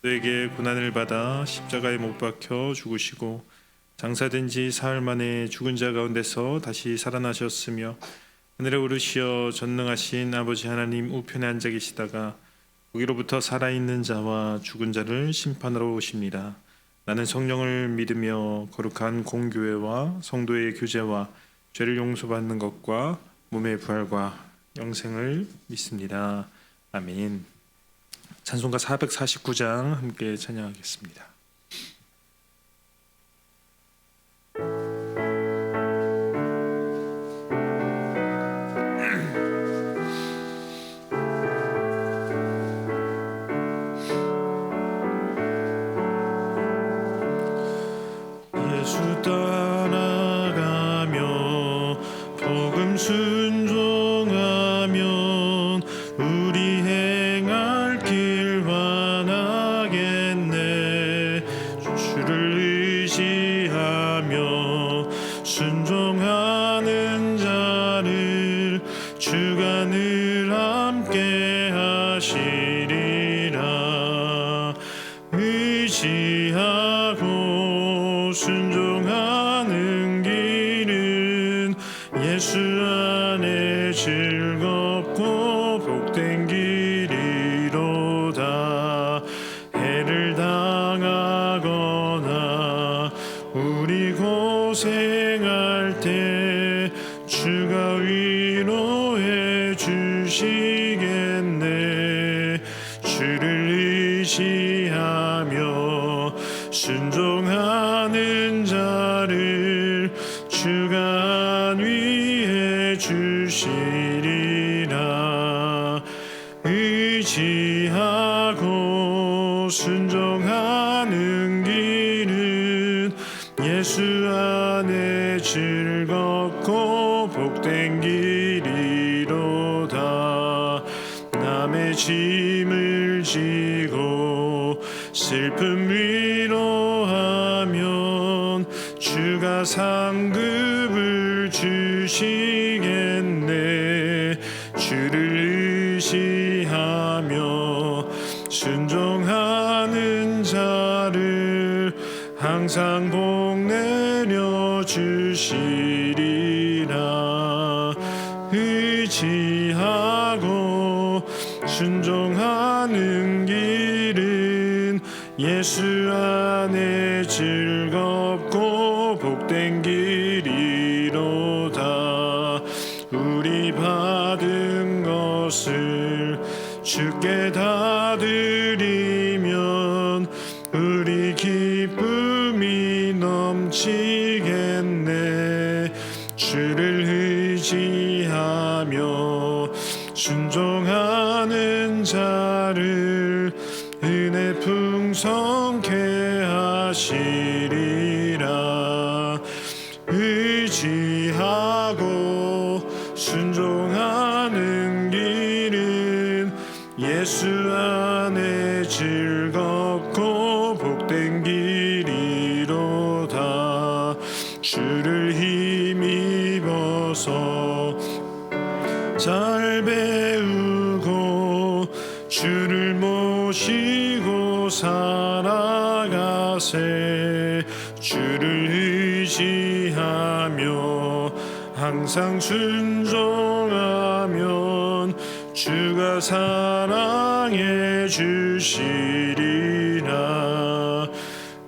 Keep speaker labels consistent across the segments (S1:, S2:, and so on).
S1: 너에게 고난을 받아 십자가에 못 박혀 죽으시고 장사된 지 사흘 만에 죽은 자 가운데서 다시 살아나셨으며 하늘에 오르시어 전능하신 아버지 하나님 우편에 앉아 계시다가 거기로부터 살아있는 자와 죽은 자를 심판하러 오십니다. 나는 성령을 믿으며 거룩한 공교회와 성도의 교제와 죄를 용서받는 것과 몸의 부활과 영생을 믿습니다. 아멘. 찬송가 449장 함께 찬양하겠습니다. 예수 따라가며 복음 순종하면 우리 행할 길 완하겠네. 주를 의지하며 순종하는 자를 주가 늘 함께 하시리라. 의지하고 순종하는 길은 예수 안에 즐겁고 복된 길이로다. 해를 당하거나 우리 고생할 때 주가 위로해 주시겠네. 주를 의지하며 순종하는 자를 주가 안위해 주시리라. 의지하고 순종하는 길은 예수 안에 즐겁고 복된 길이로다. 남의 짐을 지고 슬픔 위로하면 주가 상급을 주시겠네. 주를 의지하며 순종하는 자를 항상 복 내려 주시리라. 의지하고 순종하는 길은 예수 안에 즐겁고 복된 길이로다. 우리 받은 것을 주께 다 드리면 우리 기쁨이 넘치겠네. 주를 의지하며 순종하는 자를 은혜 풍성케 하시리라. 의지하고 순종하는 길은 예수 안에 즐겁고 복된 길이로다. 주를 힘입어서 잘 배우고 주를 모시고 살아가세. 주를 의지하며 항상 순종하면 주가 사랑해 주시리라.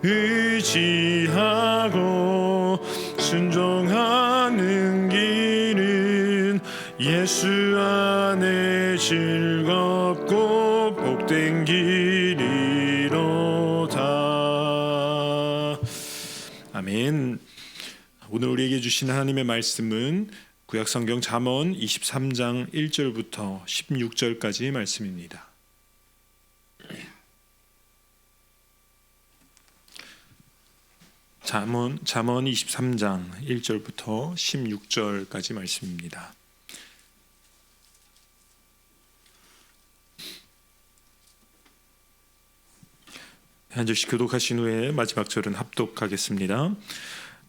S1: 의지하고 순종하는 길은 예수 안에 즐겁고 복된 길이로다. 아멘. 오늘 우리에게 주신 하나님의 말씀은 구약성경 잠언 23장 1절부터 16절까지 말씀입니다. 잠언 23장 1절부터 16절까지 말씀입니다. 한 절씩 교독하신 후에 마지막 절은 합독하겠습니다.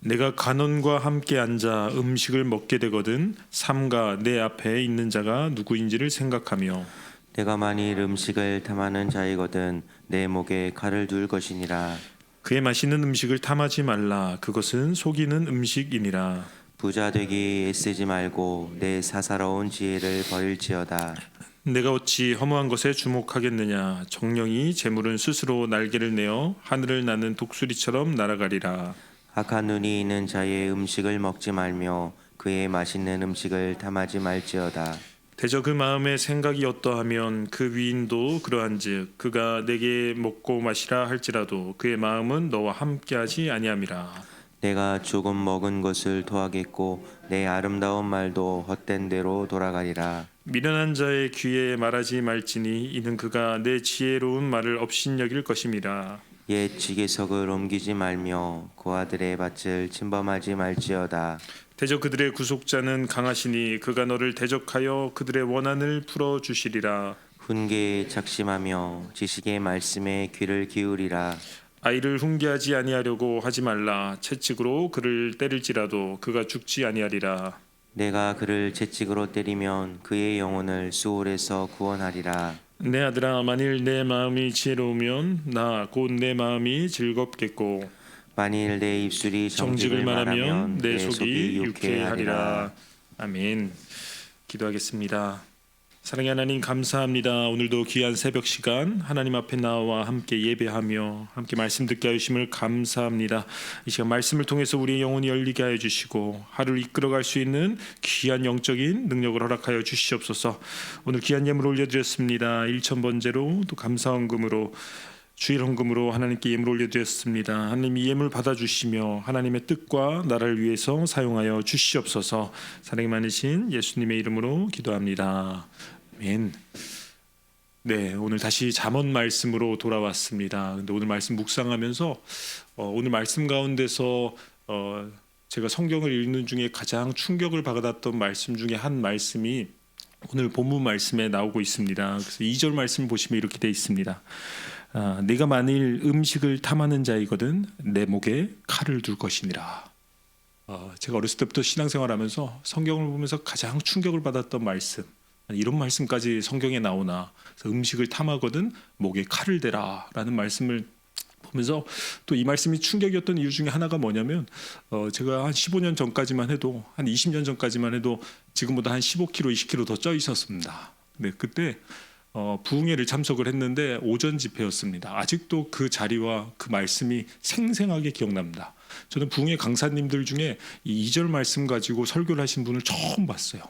S1: 내가 간원과 함께 앉아 음식을 먹게 되거든 삼가 내 앞에 있는 자가 누구인지를 생각하며
S2: 내가 만일 음식을 탐하는 자이거든 내 목에 칼을 둘 것이니라.
S1: 그의 맛있는 음식을 탐하지 말라. 그것은 속이는 음식이니라.
S2: 부자 되기 애쓰지 말고 내 사사로운 지혜를 버릴지어다.
S1: 내가 어찌 허무한 것에 주목하겠느냐. 정령이 재물은 스스로 날개를 내어 하늘을 나는 독수리처럼 날아가리라.
S2: 악한 눈이 있는 자의 음식을 먹지 말며 그의 맛있는 음식을 탐하지 말지어다.
S1: 대저 그 마음의 생각이 어떠하면 그 위인도 그러한즉 그가 내게 먹고 마시라 할지라도 그의 마음은 너와 함께하지 아니함이라.
S2: 내가 조금 먹은 것을 토하겠고 내 아름다운 말도 헛된 대로 돌아가리라.
S1: 미련한 자의 귀에 말하지 말지니 이는 그가 내 지혜로운 말을 업신여길 것임이라.
S2: 옛 지게석을 옮기지 말며 고아들의 밭을 침범하지 말지어다.
S1: 대저 그들의 구속자는 강하시니 그가 너를 대적하여 그들의 원한을 풀어 주시리라.
S2: 훈계에 작심하며 지식의 말씀에 귀를 기울이라.
S1: 아이를 훈계하지 아니하려고 하지 말라. 채찍으로 그를 때릴지라도 그가 죽지 아니하리라.
S2: 내가 그를 채찍으로 때리면 그의 영혼을 수올에서 구원하리라.
S1: 내 아들아, 만일 내 마음이 지혜로우면 나 곧 내 마음이 즐겁겠고
S2: 만일 내 입술이
S1: 정직을 말하면 내 속이 유쾌하리라. 아멘. 기도하겠습니다. 사랑의 하나님, 감사합니다. 오늘도 귀한 새벽 시간 하나님 앞에 나와 함께 예배하며 함께 말씀 듣게 하심을 감사합니다. 이 시간 말씀을 통해서 우리의 영혼이 열리게 하여 주시고 하루를 이끌어갈 수 있는 귀한 영적인 능력을 허락하여 주시옵소서. 오늘 귀한 예물 올려드렸습니다. 1,000번제로 또 감사헌금으로 주일 헌금으로 하나님께 예물 올려드렸습니다. 하나님 이 예물 받아주시며 하나님의 뜻과 나라를 위해서 사용하여 주시옵소서. 사랑이 많으신 예수님의 이름으로 기도합니다. 아멘. 네, 오늘 다시 잠언 말씀으로 돌아왔습니다. 근데 오늘 말씀 묵상하면서 오늘 말씀 가운데서 제가 성경을 읽는 중에 가장 충격을 받았던 말씀 중에 한 말씀이 오늘 본문 말씀에 나오고 있습니다. 그래서 2절 말씀 보시면 이렇게 되어 있습니다. 네가 만일 음식을 탐하는 자이거든 내 목에 칼을 둘 것이니라. 제가 어렸을 때부터 신앙생활하면서 성경을 보면서 가장 충격을 받았던 말씀, 이런 말씀까지 성경에 나오나. 그래서 음식을 탐하거든 목에 칼을 대라라는 말씀을 보면서 또 이 말씀이 충격이었던 이유 중에 하나가 뭐냐면 제가 한 15년 전까지만 해도 한 20년 전까지만 해도 지금보다 한 15kg, 20kg 더 쪄 있었습니다. 네, 그때 부흥회를 참석을 했는데 오전 집회였습니다. 아직도 그 자리와 그 말씀이 생생하게 기억납니다. 저는 부흥회 강사님들 중에 이 2절 말씀 가지고 설교를 하신 분을 처음 봤어요.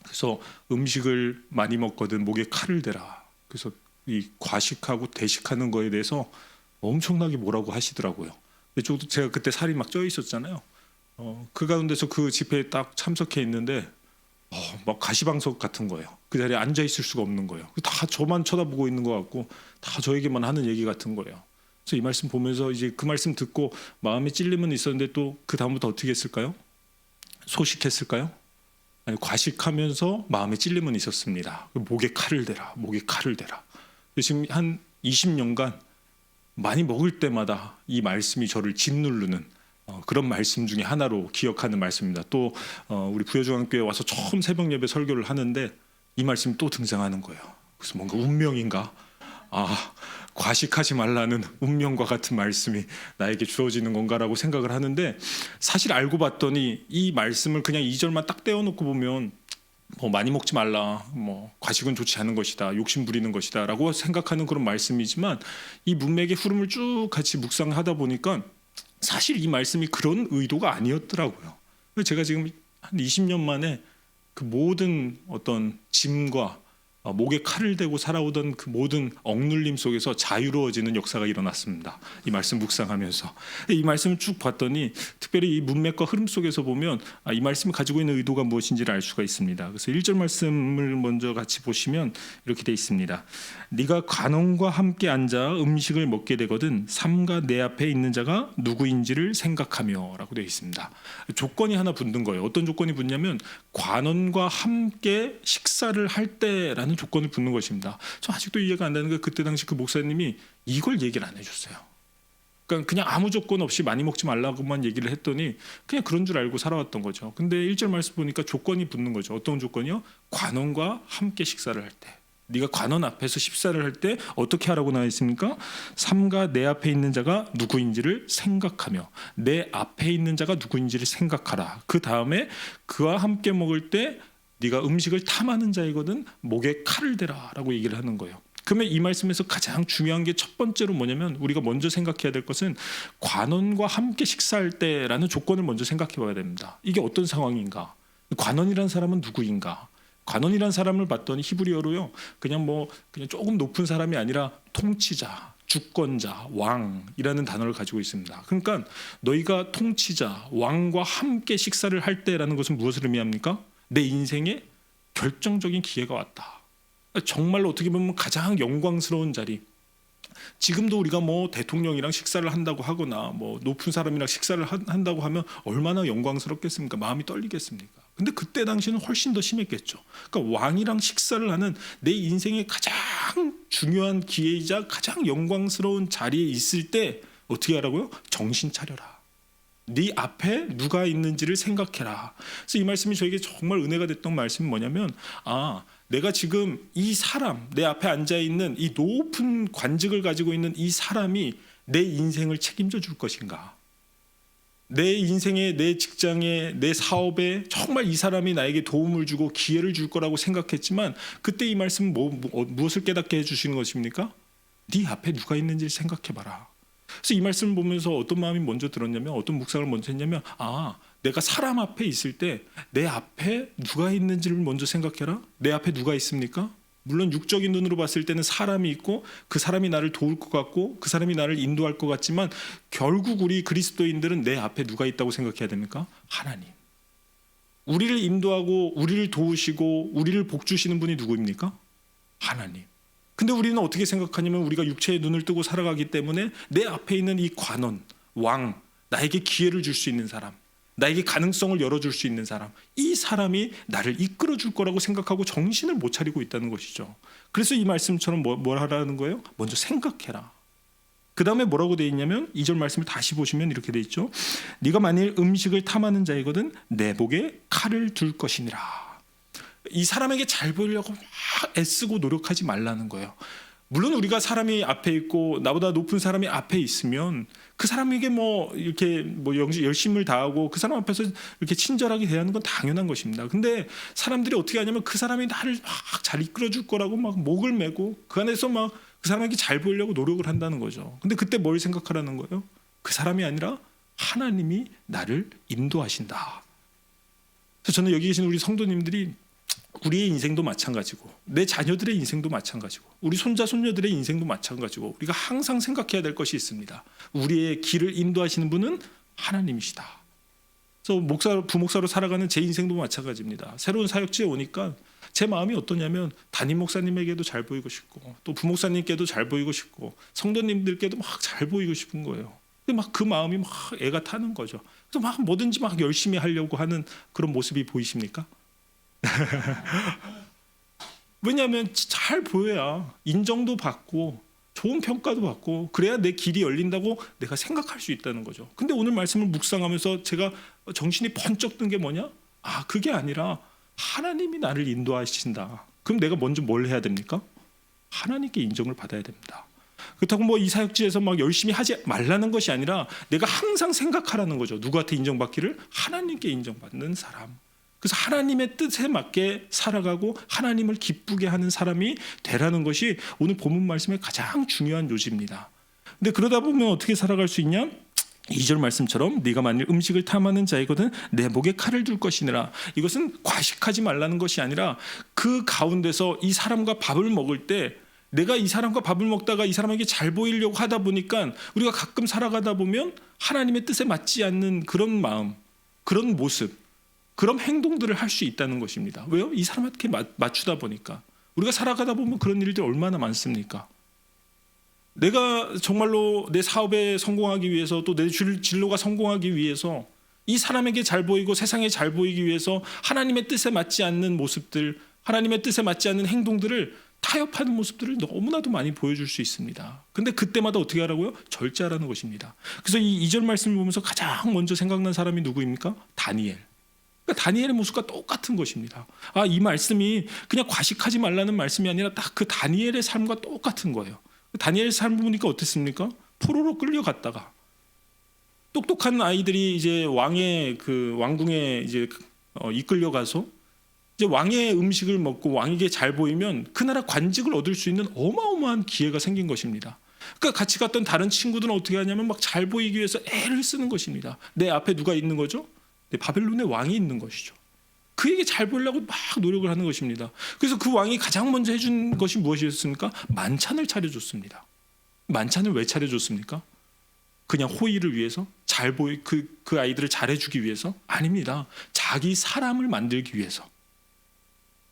S1: 그래서 음식을 많이 먹거든 목에 칼을 대라. 그래서 이 과식하고 대식하는 거에 대해서 엄청나게 뭐라고 하시더라고요. 근데 제가 그때 살이 막 쪄 있었잖아요. 그 가운데서 그 집회에 딱 참석해 있는데 막 가시방석 같은 거예요. 그 자리에 앉아 있을 수가 없는 거예요. 다 저만 쳐다보고 있는 것 같고 다 저에게만 하는 얘기 같은 거예요. 그래서 이 말씀 보면서 이제 그 말씀 듣고 마음에 찔림은 있었는데 또 그 다음부터 어떻게 했을까요? 소식했을까요? 아니, 과식하면서 마음에 찔림은 있었습니다. 목에 칼을 대라, 목에 칼을 대라. 지금 한 20년간 많이 먹을 때마다 이 말씀이 저를 짓누르는 그런 말씀 중에 하나로 기억하는 말씀입니다. 또 우리 부여중앙교회 와서 처음 새벽 예배 설교를 하는데 이 말씀이 또 등장하는 거예요. 그래서 뭔가 운명인가? 과식하지 말라는 운명과 같은 말씀이 나에게 주어지는 건가라고 생각을 하는데, 사실 알고 봤더니 이 말씀을 그냥 2절만 딱 떼어놓고 보면 많이 먹지 말라, 과식은 좋지 않은 것이다, 욕심 부리는 것이다 라고 생각하는 그런 말씀이지만 이 문맥의 흐름을 쭉 같이 묵상하다 보니까 사실 이 말씀이 그런 의도가 아니었더라고요. 제가 지금 한 20년 만에 그 모든 어떤 짐과 목에 칼을 대고 살아오던 그 모든 억눌림 속에서 자유로워지는 역사가 일어났습니다. 이 말씀 묵상하면서 이 말씀을 쭉 봤더니 특별히 이 문맥과 흐름 속에서 보면 이 말씀이 가지고 있는 의도가 무엇인지를 알 수가 있습니다. 그래서 1절 말씀을 먼저 같이 보시면 이렇게 되어 있습니다. 네가 관원과 함께 앉아 음식을 먹게 되거든 삼가 내 앞에 있는 자가 누구인지를 생각하며 라고 되어 있습니다. 조건이 하나 붙는 거예요. 어떤 조건이 붙냐면 관원과 함께 식사를 할 때라는 조건을 붙는 것입니다. 저 아직도 이해가 안 되는 게 그때 당시 그 목사님이 이걸 얘기를 안 해줬어요. 그러니까 그냥 아무 조건 없이 많이 먹지 말라고만 얘기를 했더니 그냥 그런 줄 알고 살아왔던 거죠. 근데 1절 말씀 보니까 조건이 붙는 거죠. 어떤 조건이요? 관원과 함께 식사를 할 때.
S3: 네가 관원 앞에서 십사를 할 때 어떻게 하라고 나와 있습니까? 삼가 내 앞에 있는 자가 누구인지를 생각하며 내 앞에 있는 자가 누구인지를 생각하라. 그 다음에 그와 함께 먹을 때 네가 음식을 탐하는 자이거든 목에 칼을 대라라고 얘기를 하는 거예요. 그러면 이 말씀에서 가장 중요한 게 첫 번째로 뭐냐면 우리가 먼저 생각해야 될 것은 관원과 함께 식사할 때라는 조건을 먼저 생각해 봐야 됩니다. 이게 어떤 상황인가? 관원이란 사람은 누구인가? 관원이란 사람을 봤더니 히브리어로요. 그냥 조금 높은 사람이 아니라 통치자, 주권자, 왕이라는 단어를 가지고 있습니다. 그러니까 너희가 통치자, 왕과 함께 식사를 할 때라는 것은 무엇을 의미합니까? 내 인생에 결정적인 기회가 왔다. 정말로 어떻게 보면 가장 영광스러운 자리. 지금도 우리가 대통령이랑 식사를 한다고 하거나 높은 사람이랑 식사를 한다고 하면 얼마나 영광스럽겠습니까? 마음이 떨리겠습니까? 근데 그때 당시는 훨씬 더 심했겠죠. 그러니까 왕이랑 식사를 하는 내 인생의 가장 중요한 기회이자 가장 영광스러운 자리에 있을 때 어떻게 하라고요? 정신 차려라. 네 앞에 누가 있는지를 생각해라. 그래서 이 말씀이 저에게 정말 은혜가 됐던 말씀은 뭐냐면 내가 지금 이 사람, 내 앞에 앉아있는 이 높은 관직을 가지고 있는 이 사람이 내 인생을 책임져 줄 것인가? 내 인생에, 내 직장에, 내 사업에 정말 이 사람이 나에게 도움을 주고 기회를 줄 거라고 생각했지만 그때 이 말씀은 무엇을 깨닫게 해주시는 것입니까? 네 앞에 누가 있는지를 생각해봐라. 그래서 이 말씀을 보면서 어떤 마음이 먼저 들었냐면 어떤 묵상을 먼저 했냐면 내가 사람 앞에 있을 때 내 앞에 누가 있는지를 먼저 생각해라. 내 앞에 누가 있습니까? 물론 육적인 눈으로 봤을 때는 사람이 있고 그 사람이 나를 도울 것 같고 그 사람이 나를 인도할 것 같지만 결국 우리 그리스도인들은 내 앞에 누가 있다고 생각해야 됩니까? 하나님. 우리를 인도하고 우리를 도우시고 우리를 복주시는 분이 누구입니까? 하나님. 근데 우리는 어떻게 생각하냐면 우리가 육체의 눈을 뜨고 살아가기 때문에 내 앞에 있는 이 관원, 왕, 나에게 기회를 줄 수 있는 사람, 나에게 가능성을 열어줄 수 있는 사람, 이 사람이 나를 이끌어줄 거라고 생각하고 정신을 못 차리고 있다는 것이죠. 그래서 이 말씀처럼 뭘 하라는 거예요? 먼저 생각해라. 그 다음에 뭐라고 돼 있냐면 2절 말씀을 다시 보시면 이렇게 돼 있죠. 네가 만일 음식을 탐하는 자이거든 내 목에 칼을 둘 것이니라. 이 사람에게 잘 보이려고 막 애쓰고 노력하지 말라는 거예요. 물론 우리가 사람이 앞에 있고 나보다 높은 사람이 앞에 있으면 그 사람에게 이렇게 열심을 다하고 그 사람 앞에서 이렇게 친절하게 대하는 건 당연한 것입니다. 근데 사람들이 어떻게 하냐면 그 사람이 나를 막 잘 이끌어 줄 거라고 막 목을 메고 그 안에서 막 그 사람에게 잘 보이려고 노력을 한다는 거죠. 근데 그때 뭘 생각하라는 거예요? 그 사람이 아니라 하나님이 나를 인도하신다. 그래서 저는 여기 계신 우리 성도님들이 우리의 인생도 마찬가지고 내 자녀들의 인생도 마찬가지고 우리 손자 손녀들의 인생도 마찬가지고 우리가 항상 생각해야 될 것이 있습니다. 우리의 길을 인도하시는 분은 하나님이시다. 그래서 부목사로 살아가는 제 인생도 마찬가지입니다. 새로운 사역지에 오니까 제 마음이 어떠냐면 담임 목사님에게도 잘 보이고 싶고 또 부목사님께도 잘 보이고 싶고 성도님들께도 막 잘 보이고 싶은 거예요. 근데 막 그 마음이 막 애가 타는 거죠. 그래서 막 뭐든지 막 열심히 하려고 하는 그런 모습이 보이십니까? 왜냐하면 잘 보여야 인정도 받고 좋은 평가도 받고 그래야 내 길이 열린다고 내가 생각할 수 있다는 거죠. 근데 오늘 말씀을 묵상하면서 제가 정신이 번쩍 든 게 뭐냐? 그게 아니라 하나님이 나를 인도하신다. 그럼 내가 먼저 뭘 해야 됩니까? 하나님께 인정을 받아야 됩니다. 그렇다고 이 사역지에서 막 열심히 하지 말라는 것이 아니라 내가 항상 생각하라는 거죠. 누구한테 인정받기를? 하나님께 인정받는 사람. 그래서 하나님의 뜻에 맞게 살아가고 하나님을 기쁘게 하는 사람이 되라는 것이 오늘 본문 말씀의 가장 중요한 요지입니다. 근데 그러다 보면 어떻게 살아갈 수 있냐? 2절 말씀처럼 네가 만일 음식을 탐하는 자이거든 내 목에 칼을 둘 것이니라. 이것은 과식하지 말라는 것이 아니라 그 가운데서 이 사람과 밥을 먹을 때 내가 이 사람과 밥을 먹다가 이 사람에게 잘 보이려고 하다 보니까 우리가 가끔 살아가다 보면 하나님의 뜻에 맞지 않는 그런 마음, 그런 모습, 그런 행동들을 할 수 있다는 것입니다. 왜요? 이 사람한테 맞추다 보니까. 우리가 살아가다 보면 그런 일들이 얼마나 많습니까? 내가 정말로 내 사업에 성공하기 위해서 또 내 진로가 성공하기 위해서 이 사람에게 잘 보이고 세상에 잘 보이기 위해서 하나님의 뜻에 맞지 않는 모습들, 하나님의 뜻에 맞지 않는 행동들을 타협하는 모습들을 너무나도 많이 보여줄 수 있습니다. 근데 그때마다 어떻게 하라고요? 절제하라는 것입니다. 그래서 이 2절 말씀을 보면서 가장 먼저 생각난 사람이 누구입니까? 다니엘. 그러니까 다니엘의 모습과 똑같은 것입니다. 이 말씀이 그냥 과식하지 말라는 말씀이 아니라 딱 그 다니엘의 삶과 똑같은 거예요. 다니엘의 삶 보니까 어땠습니까? 포로로 끌려갔다가 똑똑한 아이들이 이제 왕의 그 왕궁에 이제 이끌려가서 이제 왕의 음식을 먹고 왕에게 잘 보이면 그 나라 관직을 얻을 수 있는 어마어마한 기회가 생긴 것입니다. 그러니까 같이 갔던 다른 친구들은 어떻게 하냐면 막 잘 보이기 위해서 애를 쓰는 것입니다. 내 앞에 누가 있는 거죠? 바벨론의 왕이 있는 것이죠. 그에게 잘 보이려고 막 노력을 하는 것입니다. 그래서 그 왕이 가장 먼저 해준 것이 무엇이었습니까? 만찬을 차려줬습니다. 만찬을 왜 차려줬습니까? 그냥 호의를 위해서? 잘 보이 그 아이들을 잘해주기 위해서? 아닙니다. 자기 사람을 만들기 위해서.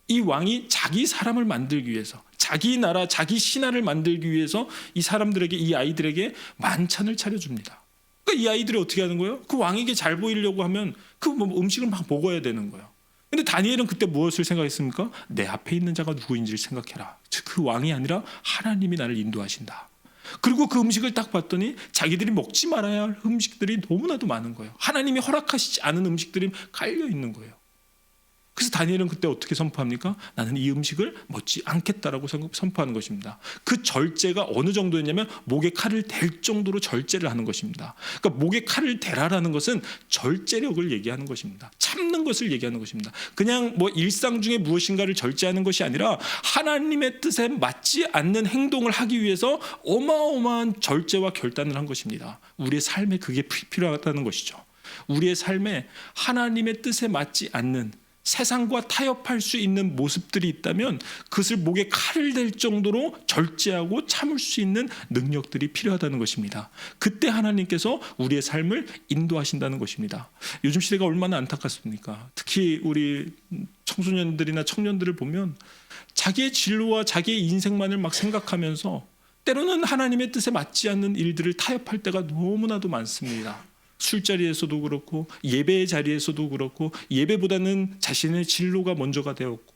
S3: 이 왕이 자기 사람을 만들기 위해서, 자기 나라, 자기 신하를 만들기 위해서 이 사람들에게, 이 아이들에게 만찬을 차려줍니다. 그러니까 이 아이들이 어떻게 하는 거예요? 그 왕에게 잘 보이려고 하면 그 음식을 막 먹어야 되는 거예요. 근데 다니엘은 그때 무엇을 생각했습니까? 내 앞에 있는 자가 누구인지를 생각해라. 즉 그 왕이 아니라 하나님이 나를 인도하신다. 그리고 그 음식을 딱 봤더니 자기들이 먹지 말아야 할 음식들이 너무나도 많은 거예요. 하나님이 허락하시지 않은 음식들이 깔려 있는 거예요. 그래서 다니엘은 그때 어떻게 선포합니까? 나는 이 음식을 먹지 않겠다라고 선포하는 것입니다. 그 절제가 어느 정도였냐면 목에 칼을 댈 정도로 절제를 하는 것입니다. 그러니까 목에 칼을 대라라는 것은 절제력을 얘기하는 것입니다. 참는 것을 얘기하는 것입니다. 그냥 뭐 일상 중에 무엇인가를 절제하는 것이 아니라 하나님의 뜻에 맞지 않는 행동을 하기 위해서 어마어마한 절제와 결단을 한 것입니다. 우리의 삶에 그게 필요하다는 것이죠. 우리의 삶에 하나님의 뜻에 맞지 않는 세상과 타협할 수 있는 모습들이 있다면 그것을 목에 칼을 댈 정도로 절제하고 참을 수 있는 능력들이 필요하다는 것입니다. 그때 하나님께서 우리의 삶을 인도하신다는 것입니다. 요즘 시대가 얼마나 안타깝습니까? 특히 우리 청소년들이나 청년들을 보면 자기의 진로와 자기의 인생만을 막 생각하면서 때로는 하나님의 뜻에 맞지 않는 일들을 타협할 때가 너무나도 많습니다. 술자리에서도 그렇고 예배의 자리에서도 그렇고 예배보다는 자신의 진로가 먼저가 되었고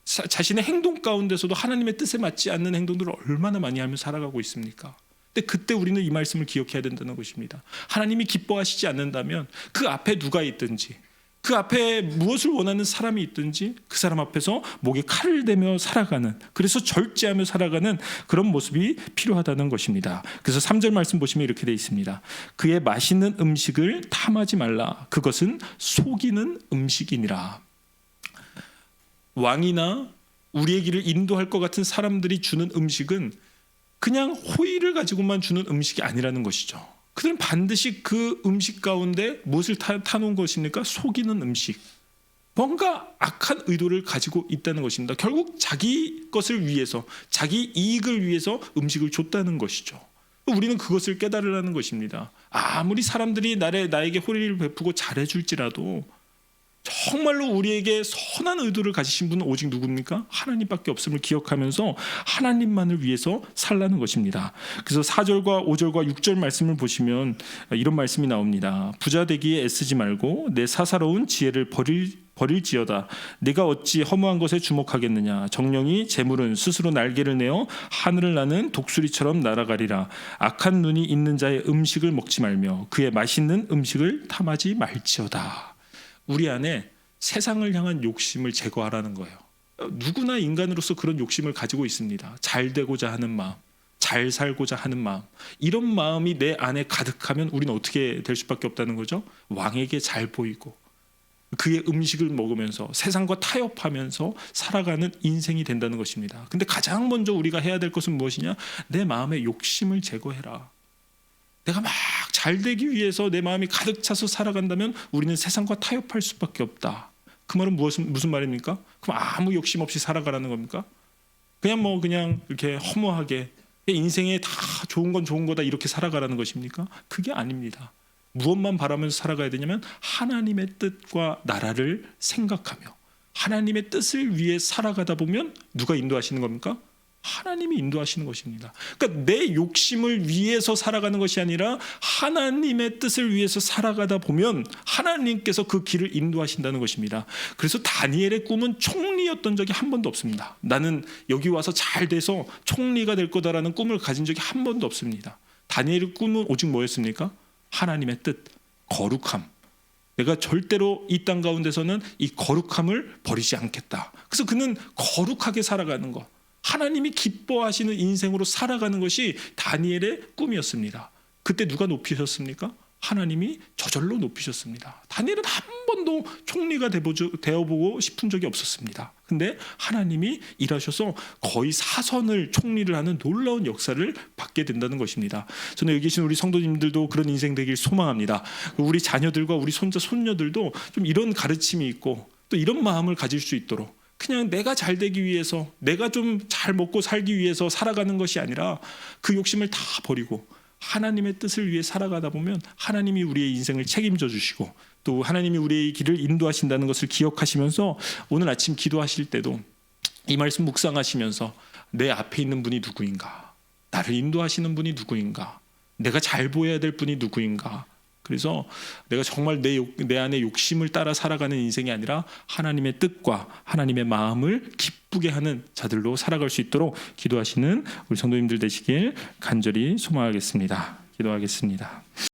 S3: 자신의 행동 가운데서도 하나님의 뜻에 맞지 않는 행동들을 얼마나 많이 하며 살아가고 있습니까? 근데 그때 우리는 이 말씀을 기억해야 된다는 것입니다. 하나님이 기뻐하시지 않는다면 그 앞에 누가 있든지 그 앞에 무엇을 원하는 사람이 있든지 그 사람 앞에서 목에 칼을 대며 살아가는, 그래서 절제하며 살아가는 그런 모습이 필요하다는 것입니다. 그래서 3절 말씀 보시면 이렇게 되어 있습니다. 그의 맛있는 음식을 탐하지 말라. 그것은 속이는 음식이니라. 왕이나 우리의 길을 인도할 것 같은 사람들이 주는 음식은 그냥 호의를 가지고만 주는 음식이 아니라는 것이죠. 그들은 반드시 그 음식 가운데 무엇을 타놓은 것입니까? 속이는 음식. 뭔가 악한 의도를 가지고 있다는 것입니다. 결국 자기 것을 위해서, 자기 이익을 위해서 음식을 줬다는 것이죠. 우리는 그것을 깨달으라는 것입니다. 아무리 사람들이 나에게 호의를 베푸고 잘해줄지라도 정말로 우리에게 선한 의도를 가지신 분은 오직 누굽니까? 하나님밖에 없음을 기억하면서 하나님만을 위해서 살라는 것입니다. 그래서 4절과 5절과 6절 말씀을 보시면 이런 말씀이 나옵니다. 부자 되기에 애쓰지 말고 내 사사로운 지혜를 버릴지어다. 내가 어찌 허무한 것에 주목하겠느냐. 정령이 재물은 스스로 날개를 내어 하늘을 나는 독수리처럼 날아가리라. 악한 눈이 있는 자의 음식을 먹지 말며 그의 맛있는 음식을 탐하지 말지어다. 우리 안에 세상을 향한 욕심을 제거하라는 거예요. 누구나 인간으로서 그런 욕심을 가지고 있습니다. 잘 되고자 하는 마음, 잘 살고자 하는 마음, 이런 마음이 내 안에 가득하면 우리는 어떻게 될 수밖에 없다는 거죠? 왕에게 잘 보이고 그의 음식을 먹으면서 세상과 타협하면서 살아가는 인생이 된다는 것입니다. 근데 가장 먼저 우리가 해야 될 것은 무엇이냐? 내 마음의 욕심을 제거해라. 내가 막 잘 되기 위해서 내 마음이 가득 차서 살아간다면 우리는 세상과 타협할 수밖에 없다. 그 말은 무슨 말입니까? 그럼 아무 욕심 없이 살아가라는 겁니까? 그냥 이렇게 허무하게 인생에 다 좋은 건 좋은 거다 이렇게 살아가라는 것입니까? 그게 아닙니다. 무엇만 바라면서 살아가야 되냐면 하나님의 뜻과 나라를 생각하며 하나님의 뜻을 위해 살아가다 보면 누가 인도하시는 겁니까? 하나님이 인도하시는 것입니다. 그러니까 내 욕심을 위해서 살아가는 것이 아니라 하나님의 뜻을 위해서 살아가다 보면 하나님께서 그 길을 인도하신다는 것입니다. 그래서 다니엘의 꿈은 총리였던 적이 한 번도 없습니다. 나는 여기 와서 잘 돼서 총리가 될 거다라는 꿈을 가진 적이 한 번도 없습니다. 다니엘의 꿈은 오직 뭐였습니까? 하나님의 뜻, 거룩함. 내가 절대로 이 땅 가운데서는 이 거룩함을 버리지 않겠다. 그래서 그는 거룩하게 살아가는 것, 하나님이 기뻐하시는 인생으로 살아가는 것이 다니엘의 꿈이었습니다. 그때 누가 높이셨습니까? 하나님이 저절로 높이셨습니다. 다니엘은 한 번도 총리가 되어보고 싶은 적이 없었습니다. 근데 하나님이 일하셔서 거의 사선을 총리를 하는 놀라운 역사를 받게 된다는 것입니다. 저는 여기 계신 우리 성도님들도 그런 인생 되길 소망합니다. 우리 자녀들과 우리 손자 손녀들도 좀 이런 가르침이 있고 또 이런 마음을 가질 수 있도록, 그냥 내가 잘 되기 위해서, 내가 좀 잘 먹고 살기 위해서 살아가는 것이 아니라 그 욕심을 다 버리고 하나님의 뜻을 위해 살아가다 보면 하나님이 우리의 인생을 책임져 주시고 또 하나님이 우리의 길을 인도하신다는 것을 기억하시면서 오늘 아침 기도하실 때도 이 말씀 묵상하시면서 내 앞에 있는 분이 누구인가, 나를 인도하시는 분이 누구인가, 내가 잘 보여야 될 분이 누구인가. 그래서 내가 정말 내 안에 욕심을 따라 살아가는 인생이 아니라 하나님의 뜻과 하나님의 마음을 기쁘게 하는 자들로 살아갈 수 있도록 기도하시는 우리 성도님들 되시길 간절히 소망하겠습니다. 기도하겠습니다.